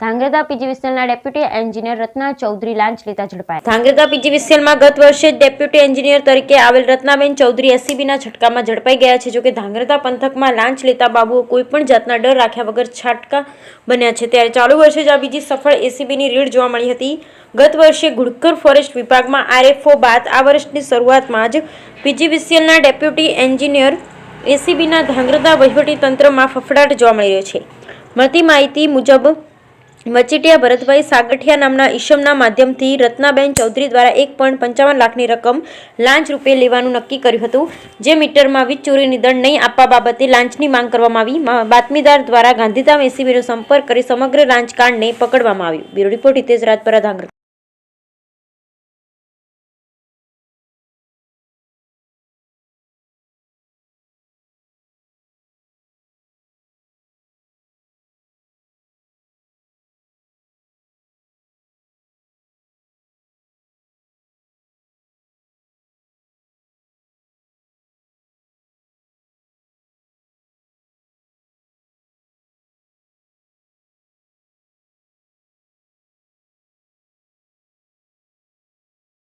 Dhrangadhra પીજીવીસીએલના deputy engineer રત્ના ચૌધરી લાંચ લેતા ઝડપાયા. ધાંગધ્રા પીજીવીસીએલમાં ગત વર્ષે ડેપ્યુટી એન્જિનિયર તરીકે આવેલ રત્નાબેન ચૌધરી એસીબીના ઝટકામાં ઝડપાઈ ગયા છે. જોકે ધાંગધ્રા પંથકમાં લાંચ લેતા બાબુઓ કોઈપણ જાતના ડર રાખ્યા વગર છાટકા બન્યા છે. ત્યારે ચાલુ વર્ષે જ આ બીજી સફળ એસીબીની રેડ જોવા મળી હતી. ગત વર્ષે ઘુડખર ફોરેસ્ટ વિભાગમાં આરએફઓ બાદ આ વર્ષની શરૂઆતમાં જ પીજીવીસીએલના ડેપ્યુટી એન્જિનિયર એસીબીના ધાંગધ્રા વહીવટી તંત્રમાં ફફડાટ જોવા મળી રહ્યો છે. મળતી માહિતી મુજબ વચેટિયા ભરતભાઈ સાગઠિયા નામના ઈસમના માધ્યમથી રત્નાબેન ચૌધરી દ્વારા 1.55 લાખની રકમ લાંચ રૂપે લેવાનું નક્કી કર્યું હતું. જે મીટરમાં વીજ ચોરીની દંડ નહીં આપવા બાબતે લાંચની માંગ કરવામાં આવી. બાતમીદાર દ્વારા ગાંધીધામ એસીબીનો સંપર્ક કરી સમગ્ર લાંચ કાંડને પકડવામાં આવ્યું. Bureau report Hitesh Rajpara, Dhrangadhra.